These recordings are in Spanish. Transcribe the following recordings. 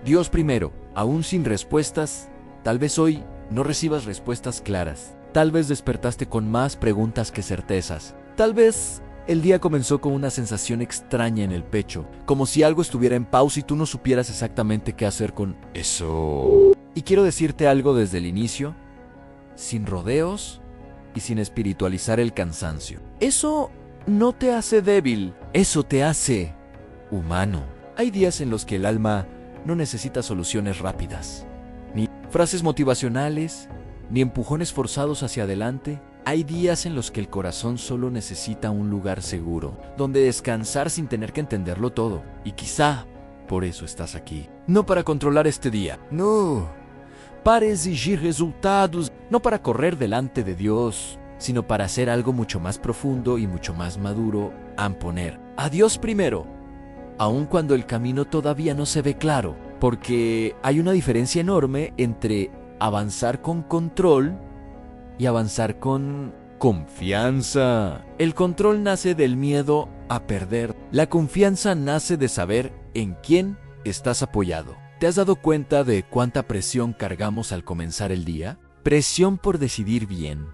Dios primero, aún sin respuestas. Tal vez hoy no recibas respuestas claras. Tal vez despertaste con más preguntas que certezas. Tal vez el día comenzó con una sensación extraña en el pecho, como si algo estuviera en pausa y tú no supieras exactamente qué hacer con eso. Y quiero decirte algo desde el inicio, sin rodeos y sin espiritualizar el cansancio. Eso no te hace débil, eso te hace humano. Hay días en los que el alma no necesita soluciones rápidas, ni frases motivacionales, ni empujones forzados hacia adelante. Hay días en los que el corazón solo necesita un lugar seguro, donde descansar sin tener que entenderlo todo. Y quizá por eso estás aquí. No para controlar este día, no, para exigir resultados, no para correr delante de Dios, sino para hacer algo mucho más profundo y mucho más maduro, poner a Dios primero, aun cuando el camino todavía no se ve claro, porque hay una diferencia enorme entre avanzar con control y avanzar con confianza. El control nace del miedo a perder. La confianza nace de saber en quién estás apoyado. ¿Te has dado cuenta de cuánta presión cargamos al comenzar el día? Presión por decidir bien,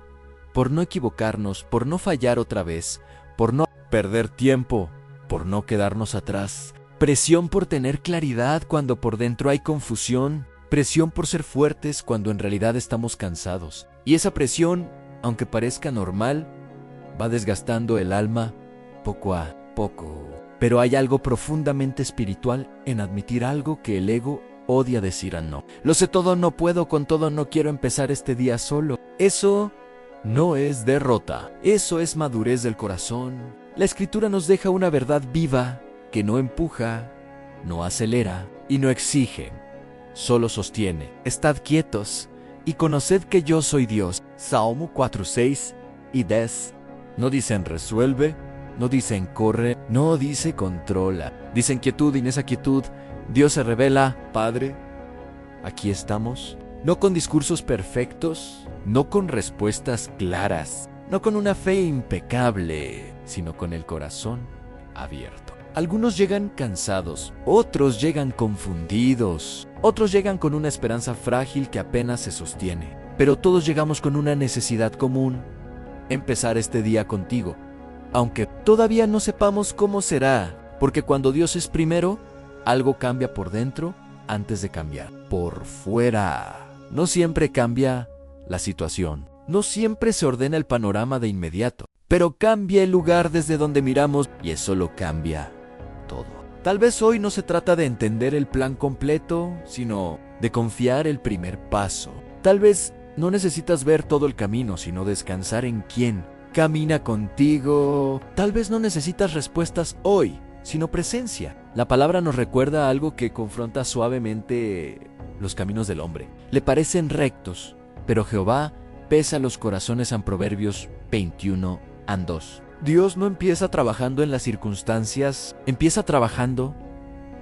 por no equivocarnos, por no fallar otra vez, por no perder tiempo, por no quedarnos atrás. Presión por tener claridad cuando por dentro hay confusión. Presión por ser fuertes cuando en realidad estamos cansados. Y esa presión, aunque parezca normal, va desgastando el alma poco a poco. Pero hay algo profundamente espiritual en admitir algo que el ego odia decir a no. Lo sé todo, no puedo, con todo no quiero empezar este día solo. Eso no es derrota, eso es madurez del corazón. La Escritura nos deja una verdad viva que no empuja, no acelera y no exige. Solo sostiene. Estad quietos y conoced que yo soy Dios. Salmo 4, 6 y 10. No dicen resuelve, no dicen corre, no dice controla. Dicen quietud y en esa quietud Dios se revela. Padre, aquí estamos. No con discursos perfectos, no con respuestas claras, no con una fe impecable, sino con el corazón abierto. Algunos llegan cansados, otros llegan confundidos, otros llegan con una esperanza frágil que apenas se sostiene. Pero todos llegamos con una necesidad común: empezar este día contigo, aunque todavía no sepamos cómo será, porque cuando Dios es primero, algo cambia por dentro antes de cambiar por fuera. No siempre cambia la situación, no siempre se ordena el panorama de inmediato, pero cambia el lugar desde donde miramos y eso lo cambia todo. Tal vez hoy no se trata de entender el plan completo, sino de confiar el primer paso. Tal vez no necesitas ver todo el camino, sino descansar en quién camina contigo. Tal vez no necesitas respuestas hoy, sino presencia. La palabra nos recuerda algo que confronta suavemente los caminos del hombre. Le parecen rectos, pero Jehová pesa los corazones, en Proverbios 21:2. Dios no empieza trabajando en las circunstancias, empieza trabajando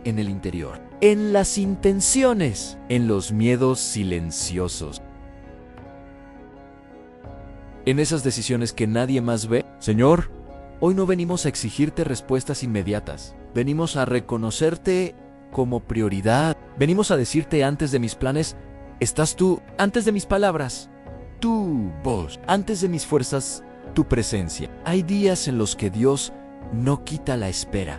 en el interior, en las intenciones, en los miedos silenciosos, en esas decisiones que nadie más ve. Señor, hoy no venimos a exigirte respuestas inmediatas, venimos a reconocerte como prioridad, venimos a decirte: antes de mis planes estás tú, antes de mis palabras, tu voz, antes de mis fuerzas, tu presencia. Hay días en los que Dios no quita la espera,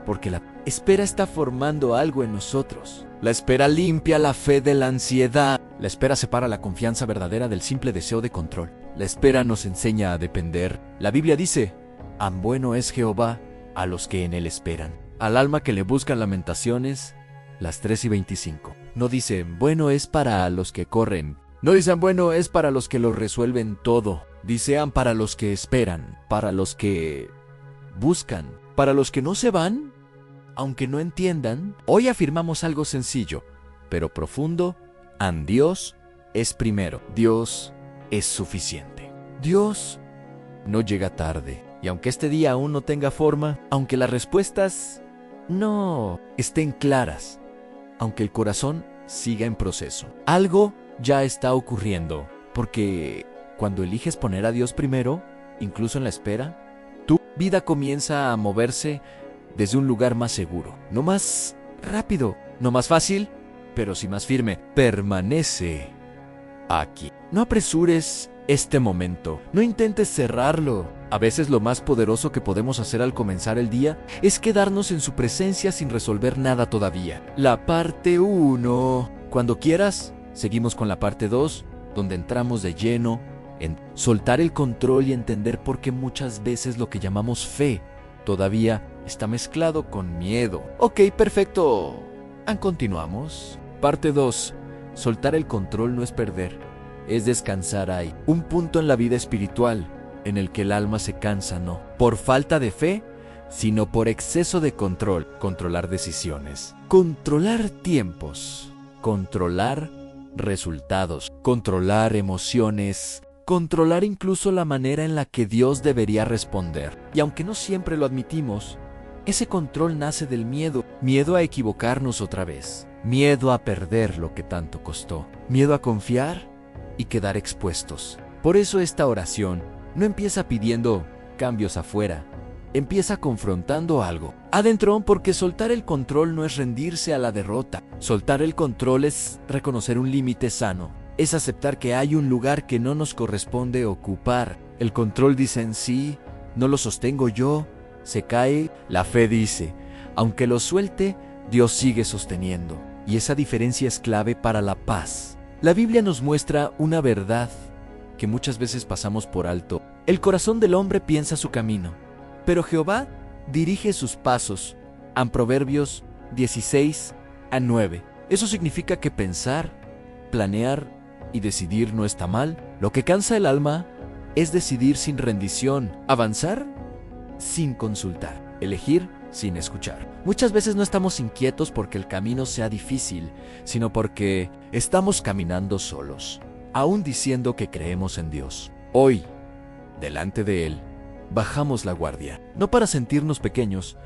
porque la espera está formando algo en nosotros. La espera limpia la fe de la ansiedad. La espera separa la confianza verdadera del simple deseo de control. La espera nos enseña a depender. La Biblia dice: «Cuán bueno es Jehová a los que en él esperan». Al alma que le buscan. Lamentaciones, las 3:25. No dicen: bueno es para los que corren. No dicen: bueno es para los que lo resuelven todo. Dicen: para los que esperan, para los que buscan, para los que no se van, aunque no entiendan. Hoy afirmamos algo sencillo, pero profundo: en Dios es primero. Dios es suficiente. Dios no llega tarde. Y aunque este día aún no tenga forma, aunque las respuestas no estén claras, aunque el corazón siga en proceso, algo ya está ocurriendo, porque cuando eliges poner a Dios primero, incluso en la espera, tu vida comienza a moverse desde un lugar más seguro, no más rápido, no más fácil, pero sí más firme. Permanece aquí. No apresures este momento. No intentes cerrarlo. A veces lo más poderoso que podemos hacer al comenzar el día es quedarnos en su presencia sin resolver nada todavía. La parte 1. Cuando quieras, seguimos con la parte 2, donde entramos de lleno en soltar el control y entender por qué muchas veces lo que llamamos fe todavía está mezclado con miedo. Ok, perfecto. Continuamos. Parte 2. Soltar el control no es perder, es descansar. Hay un punto en la vida espiritual en el que el alma se cansa, no por falta de fe, sino por exceso de control. Controlar decisiones, controlar tiempos, controlar resultados, controlar emociones, controlar incluso la manera en la que Dios debería responder. Y aunque no siempre lo admitimos, ese control nace del miedo. Miedo a equivocarnos otra vez, miedo a perder lo que tanto costó, miedo a confiar y quedar expuestos. Por eso esta oración no empieza pidiendo cambios afuera, empieza confrontando algo adentro, porque soltar el control no es rendirse a la derrota. Soltar el control es reconocer un límite sano, es aceptar que hay un lugar que no nos corresponde ocupar. El control dice en sí, no lo sostengo yo, se cae. La fe dice, aunque lo suelte, Dios sigue sosteniendo. Y esa diferencia es clave para la paz. La Biblia nos muestra una verdad que muchas veces pasamos por alto. El corazón del hombre piensa su camino, pero Jehová dirige sus pasos. En Proverbios 16:9. Eso significa que pensar, planear y decidir no está mal. Lo que cansa el alma es decidir sin rendición, avanzar sin consultar, elegir sin escuchar. Muchas veces no estamos inquietos porque el camino sea difícil, sino porque estamos caminando solos, aún diciendo que creemos en Dios. Hoy, delante de Él, bajamos la guardia, no para sentirnos pequeños,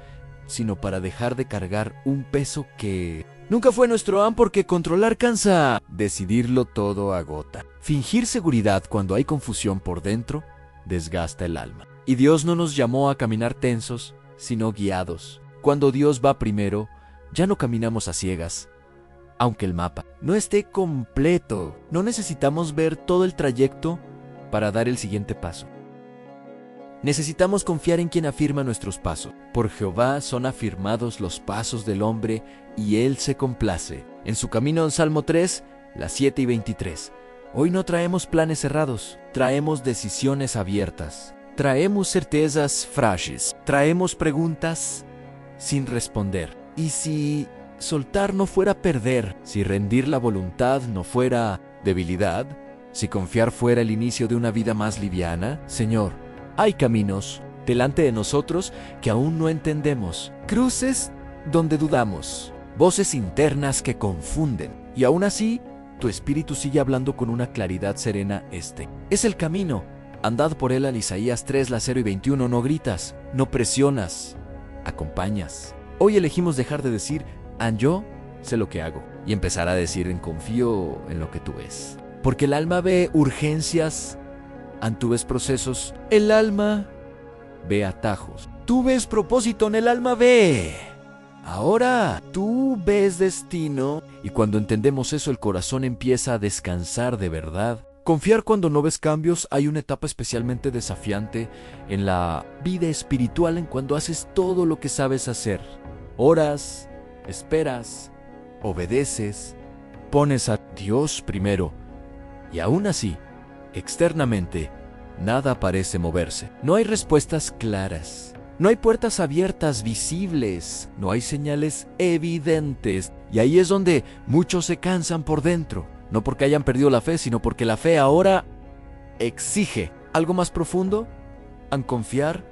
sino para dejar de cargar un peso que nunca fue nuestro, porque controlar cansa. Decidirlo todo agota. Fingir seguridad cuando hay confusión por dentro desgasta el alma. Y Dios no nos llamó a caminar tensos, sino guiados. Cuando Dios va primero, ya no caminamos a ciegas. Aunque el mapa no esté completo, no necesitamos ver todo el trayecto para dar el siguiente paso. Necesitamos confiar en quien afirma nuestros pasos. Por Jehová son afirmados los pasos del hombre, y Él se complace en su camino. En Salmo 3, las 7:23. Hoy no traemos planes cerrados, traemos decisiones abiertas. Traemos certezas frágiles, traemos preguntas sin responder. Y si soltar no fuera perder, si rendir la voluntad no fuera debilidad, si confiar fuera el inicio de una vida más liviana, Señor, hay caminos delante de nosotros que aún no entendemos, cruces donde dudamos, voces internas que confunden, y aún así, tu espíritu sigue hablando con una claridad serena. Este es el camino. Andad por él. Al Isaías 3, las 0:21. No gritas, no presionas, acompañas. Hoy elegimos dejar de decir, yo sé lo que hago, y empezar a decir, confío en lo que tú ves. Porque el alma ve urgencias, tú ves procesos, el alma ve atajos. Tú ves propósito, en el alma ve. Ahora tú ves destino, y cuando entendemos eso, el corazón empieza a descansar de verdad. Confiar cuando no ves cambios. Hay una etapa especialmente desafiante en la vida espiritual, en cuando haces todo lo que sabes hacer. Oras, esperas, obedeces, pones a Dios primero, y aún así, externamente, nada parece moverse. No hay respuestas claras, no hay puertas abiertas visibles, no hay señales evidentes, y ahí es donde muchos se cansan por dentro. No porque hayan perdido la fe, sino porque la fe ahora exige algo más profundo, confiar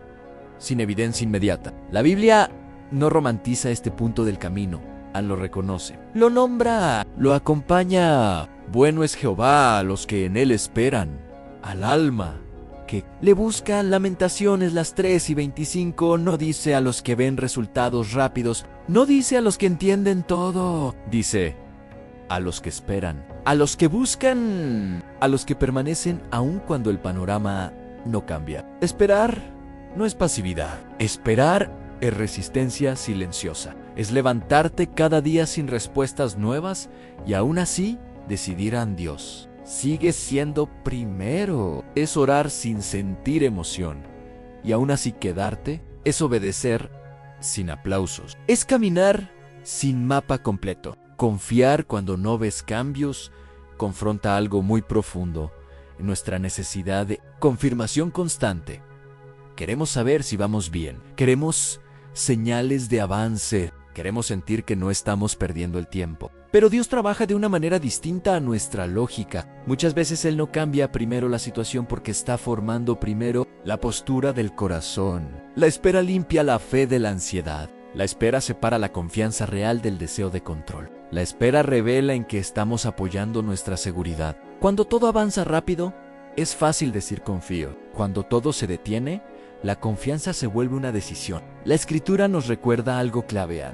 sin evidencia inmediata. La Biblia no romantiza este punto del camino, lo reconoce, lo nombra, lo acompaña. Bueno es Jehová a los que en él esperan, al alma que le buscan. Lamentaciones, las 3:25, no dice a los que ven resultados rápidos, no dice a los que entienden todo, dice a los que esperan, a los que buscan, a los que permanecen aun cuando el panorama no cambia. Esperar no es pasividad. Esperar es resistencia silenciosa. Es levantarte cada día sin respuestas nuevas y aún así decidir en Dios. Sigue siendo primero. Es orar sin sentir emoción. Y aún así quedarte es obedecer sin aplausos. Es caminar sin mapa completo. Confiar cuando no ves cambios confronta algo muy profundo en nuestra necesidad de confirmación constante. Queremos saber si vamos bien. Queremos señales de avance. Queremos sentir que no estamos perdiendo el tiempo. Pero Dios trabaja de una manera distinta a nuestra lógica. Muchas veces Él no cambia primero la situación porque está formando primero la postura del corazón. La espera limpia la fe de la ansiedad. La espera separa la confianza real del deseo de control. La espera revela en que estamos apoyando nuestra seguridad. Cuando todo avanza rápido, es fácil decir confío. Cuando todo se detiene, la confianza se vuelve una decisión. La Escritura nos recuerda algo clave,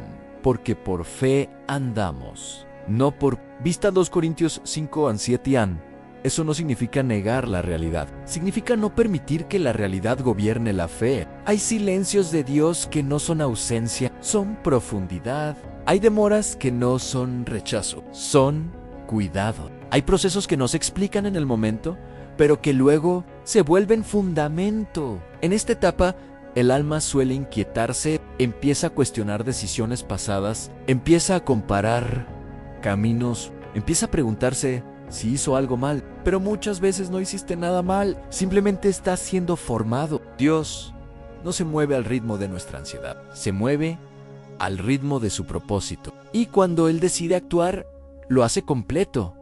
porque por fe andamos, no por vista. 2 Corintios 5:7. Eso no significa negar la realidad, significa no permitir que la realidad gobierne la fe. Hay silencios de Dios que no son ausencia, son profundidad. Hay demoras que no son rechazo, son cuidado. Hay procesos que no se explican en el momento, pero que luego se vuelven fundamento. En esta etapa, el alma suele inquietarse, empieza a cuestionar decisiones pasadas, empieza a comparar caminos, empieza a preguntarse si hizo algo mal, pero muchas veces no hiciste nada mal, simplemente estás siendo formado. Dios no se mueve al ritmo de nuestra ansiedad, se mueve al ritmo de su propósito. Y cuando Él decide actuar, lo hace completo,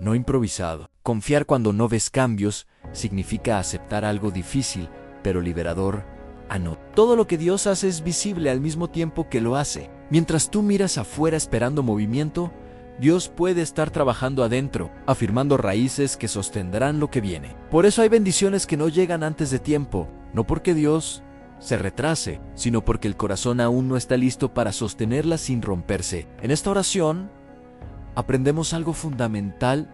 no improvisado. Confiar cuando no ves cambios significa aceptar algo difícil, pero liberador. No. Todo lo que Dios hace es visible al mismo tiempo que lo hace. Mientras tú miras afuera esperando movimiento, Dios puede estar trabajando adentro, afirmando raíces que sostendrán lo que viene. Por eso hay bendiciones que no llegan antes de tiempo, no porque Dios se retrase, sino porque el corazón aún no está listo para sostenerlas sin romperse. En esta oración, aprendemos algo fundamental: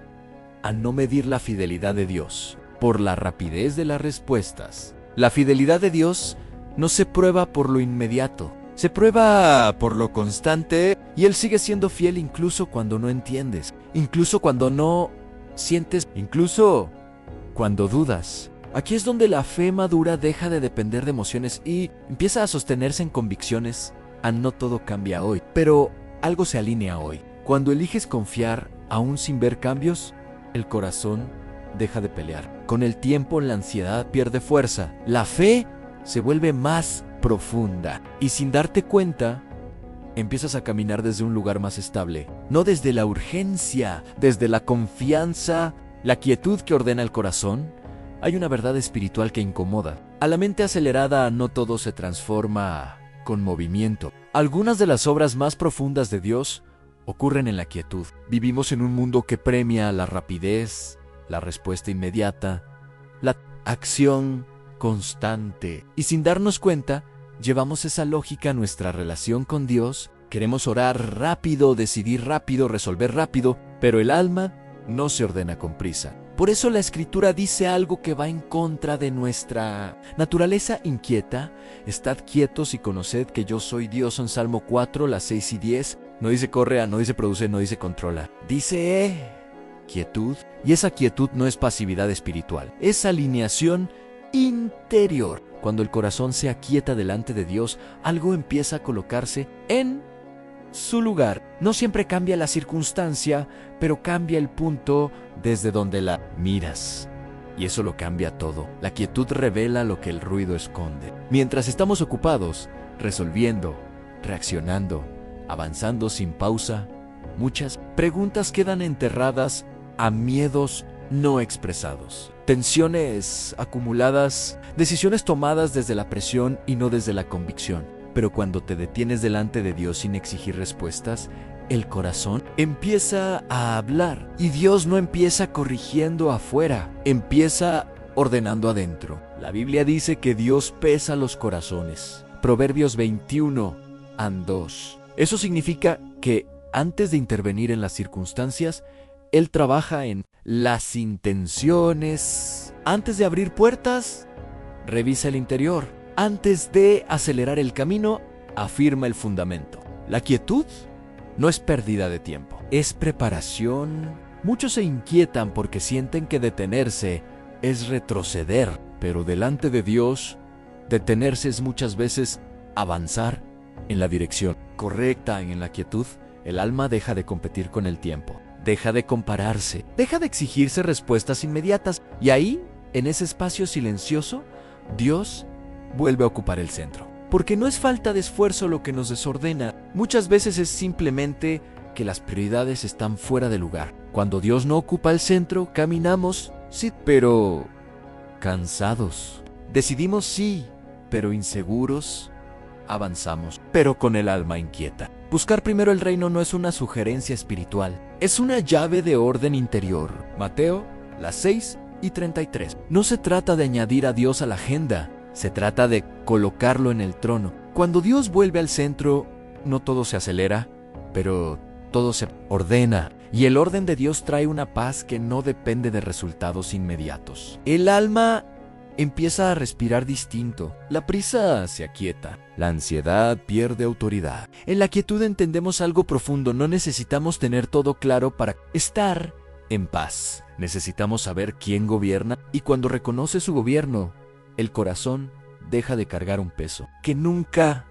a no medir la fidelidad de Dios por la rapidez de las respuestas. La fidelidad de Dios no se prueba por lo inmediato, se prueba por lo constante, y Él sigue siendo fiel incluso cuando no entiendes, incluso cuando no sientes, incluso cuando dudas. Aquí es donde la fe madura deja de depender de emociones y empieza a sostenerse en convicciones. No todo cambia hoy, pero algo se alinea hoy. Cuando eliges confiar aún sin ver cambios, el corazón deja de pelear. Con el tiempo la ansiedad pierde fuerza, la fe se vuelve más profunda y sin darte cuenta empiezas a caminar desde un lugar más estable, no desde la urgencia, desde la confianza, la quietud que ordena el corazón. Hay una verdad espiritual que incomoda. A la mente acelerada no todo se transforma con movimiento. Algunas de las obras más profundas de Dios ocurren en la quietud. Vivimos en un mundo que premia la rapidez, la respuesta inmediata, la acción constante. Y sin darnos cuenta, llevamos esa lógica a nuestra relación con Dios. Queremos orar rápido, decidir rápido, resolver rápido, pero el alma no se ordena con prisa. Por eso la Escritura dice algo que va en contra de nuestra naturaleza inquieta. Estad quietos y conoced que yo soy Dios, en Salmo 4, las 6 y 10. No dice corre, no dice produce, no dice controla. Dice quietud, y esa quietud no es pasividad espiritual, es alineación interior. Cuando el corazón se aquieta delante de Dios, algo empieza a colocarse en su lugar. No siempre cambia la circunstancia, pero cambia el punto desde donde la miras. Y eso lo cambia todo. La quietud revela lo que el ruido esconde. Mientras estamos ocupados, resolviendo, reaccionando, avanzando sin pausa, muchas preguntas quedan enterradas a miedos no expresados, tensiones acumuladas, decisiones tomadas desde la presión y no desde la convicción. Pero cuando te detienes delante de Dios sin exigir respuestas, el corazón empieza a hablar. Y Dios no empieza corrigiendo afuera, empieza ordenando adentro. La Biblia dice que Dios pesa los corazones. Proverbios 21:2. Eso significa que antes de intervenir en las circunstancias, Él trabaja en las intenciones. Antes de abrir puertas, revisa el interior. Antes de acelerar el camino, afirma el fundamento. La quietud no es pérdida de tiempo, es preparación. Muchos se inquietan porque sienten que detenerse es retroceder, pero delante de Dios, detenerse es muchas veces avanzar en la dirección correcta. En la quietud, el alma deja de competir con el tiempo, deja de compararse, deja de exigirse respuestas inmediatas, y ahí, en ese espacio silencioso, Dios vuelve a ocupar el centro. Porque no es falta de esfuerzo lo que nos desordena, muchas veces es simplemente que las prioridades están fuera de lugar. Cuando Dios no ocupa el centro, caminamos, sí, pero cansados. Decidimos sí, pero inseguros. Avanzamos, pero con el alma inquieta. Buscar primero el reino no es una sugerencia espiritual, es una llave de orden interior. Mateo, las 6:33. No se trata de añadir a Dios a la agenda, se trata de colocarlo en el trono. Cuando Dios vuelve al centro, no todo se acelera, pero todo se ordena. Y el orden de Dios trae una paz que no depende de resultados inmediatos. El alma empieza a respirar distinto. La prisa se aquieta. La ansiedad pierde autoridad. En la quietud entendemos algo profundo. No necesitamos tener todo claro para estar en paz. Necesitamos saber quién gobierna, y cuando reconoce su gobierno, el corazón deja de cargar un peso que nunca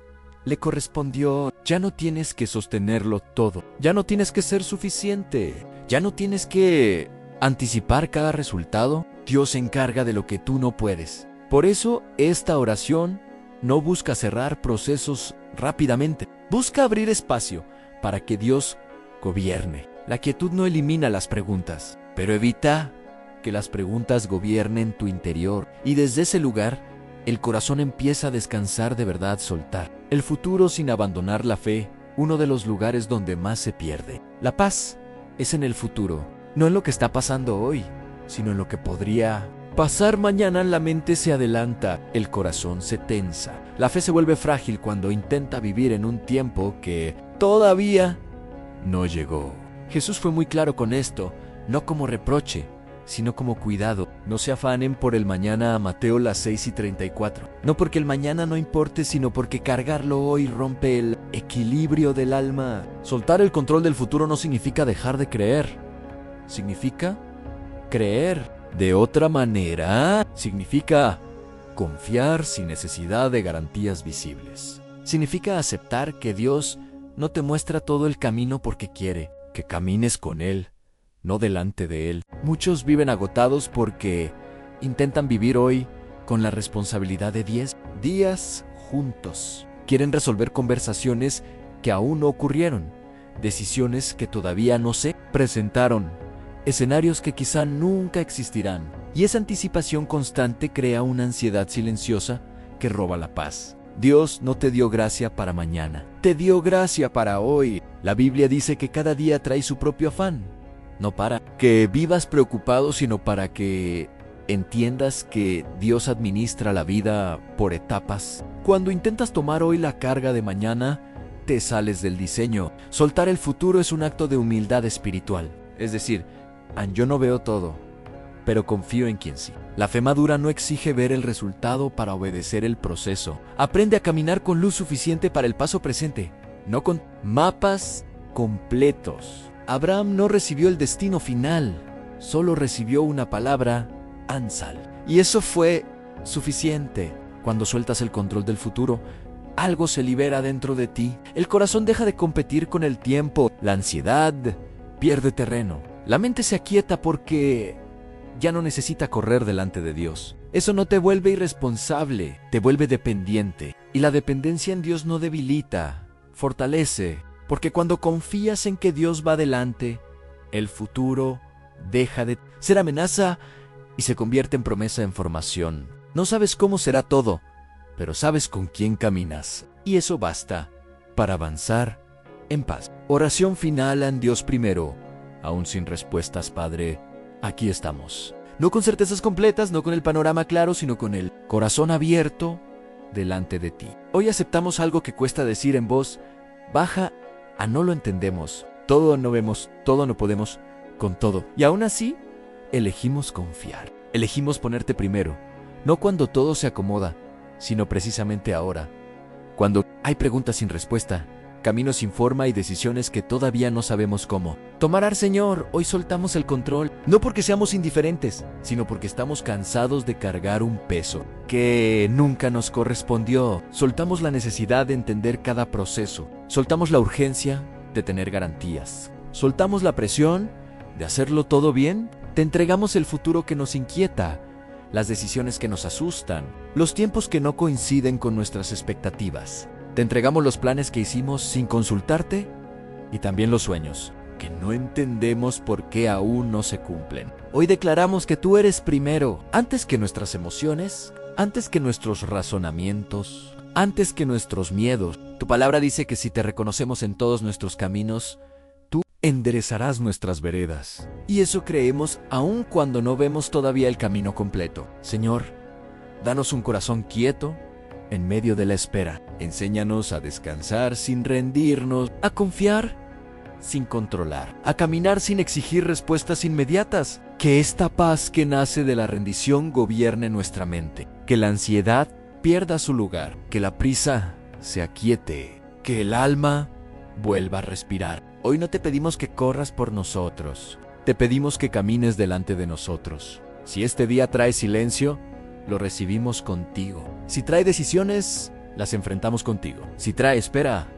le correspondió. Ya no tienes que sostenerlo todo. Ya no tienes que ser suficiente. Ya no tienes que anticipar cada resultado. Dios se encarga de lo que tú no puedes. Por eso, esta oración no busca cerrar procesos rápidamente. Busca abrir espacio para que Dios gobierne. La quietud no elimina las preguntas, pero evita que las preguntas gobiernen tu interior. Y desde ese lugar, el corazón empieza a descansar, de verdad soltar. El futuro sin abandonar la fe, uno de los lugares donde más se pierde. La paz es en el futuro, no en lo que está pasando hoy, sino en lo que podría pasar mañana. La mente se adelanta, el corazón se tensa. La fe se vuelve frágil cuando intenta vivir en un tiempo que todavía no llegó. Jesús fue muy claro con esto, no como reproche, sino como cuidado. No se afanen por el mañana, a Mateo las 6:34. No porque el mañana no importe, sino porque cargarlo hoy rompe el equilibrio del alma. Soltar el control del futuro no significa dejar de creer. Significa creer. De otra manera, significa confiar sin necesidad de garantías visibles. Significa aceptar que Dios no te muestra todo el camino porque quiere que camines con Él, no delante de Él. Muchos viven agotados porque intentan vivir hoy con la responsabilidad de 10 días juntos. Quieren resolver conversaciones que aún no ocurrieron, decisiones que todavía no se presentaron, escenarios que quizá nunca existirán. Y esa anticipación constante crea una ansiedad silenciosa que roba la paz. Dios no te dio gracia para mañana, te dio gracia para hoy. La Biblia dice que cada día trae su propio afán. No para que vivas preocupado, sino para que entiendas que Dios administra la vida por etapas. Cuando intentas tomar hoy la carga de mañana, te sales del diseño. Soltar el futuro es un acto de humildad espiritual. Es decir, yo no veo todo, pero confío en quien sí. La fe madura no exige ver el resultado para obedecer el proceso. Aprende a caminar con luz suficiente para el paso presente, no con mapas completos. Abraham no recibió el destino final, solo recibió una palabra, Ansal. Y eso fue suficiente. Cuando sueltas el control del futuro, algo se libera dentro de ti. El corazón deja de competir con el tiempo. La ansiedad pierde terreno. La mente se aquieta porque ya no necesita correr delante de Dios. Eso no te vuelve irresponsable, te vuelve dependiente. Y la dependencia en Dios no debilita, fortalece. Porque cuando confías en que Dios va adelante, el futuro deja de ser amenaza y se convierte en promesa en formación. No sabes cómo será todo, pero sabes con quién caminas. Y eso basta para avanzar en paz. Oración final en Dios primero. Aún sin respuestas, Padre, aquí estamos. No con certezas completas, no con el panorama claro, sino con el corazón abierto delante de ti. Hoy aceptamos algo que cuesta decir en voz baja. No lo entendemos, todo no vemos, todo no podemos, con todo. Y aún así, elegimos confiar. Elegimos ponerte primero, no cuando todo se acomoda, sino precisamente ahora, cuando hay preguntas sin respuesta, caminos sin forma y decisiones que todavía no sabemos cómo tomar. Señor, hoy soltamos el control, no porque seamos indiferentes, sino porque estamos cansados de cargar un peso que nunca nos correspondió. Soltamos la necesidad de entender cada proceso, soltamos la urgencia de tener garantías, soltamos la presión de hacerlo todo bien. Te entregamos el futuro que nos inquieta, las decisiones que nos asustan, los tiempos que no coinciden con nuestras expectativas. Te entregamos los planes que hicimos sin consultarte y también los sueños que no entendemos por qué aún no se cumplen. Hoy declaramos que tú eres primero, antes que nuestras emociones, antes que nuestros razonamientos, antes que nuestros miedos. Tu palabra dice que si te reconocemos en todos nuestros caminos, tú enderezarás nuestras veredas. Y eso creemos aun cuando no vemos todavía el camino completo. Señor, danos un corazón quieto en medio de la espera. Enséñanos a descansar sin rendirnos, a confiar sin controlar, a caminar sin exigir respuestas inmediatas. Que esta paz que nace de la rendición gobierne nuestra mente, que la ansiedad pierda su lugar, que la prisa se aquiete, que el alma vuelva a respirar. Hoy no te pedimos que corras por nosotros, te pedimos que camines delante de nosotros. Si este día trae silencio, lo recibimos contigo. Si trae decisiones, las enfrentamos contigo. Si trae espera,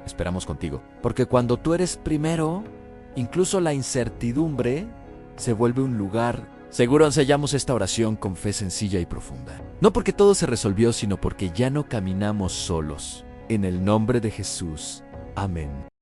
esperamos contigo. Porque cuando tú eres primero, incluso la incertidumbre se vuelve un lugar seguro. Sellamos esta oración con fe sencilla y profunda. No porque todo se resolvió, sino porque ya no caminamos solos. En el nombre de Jesús. Amén.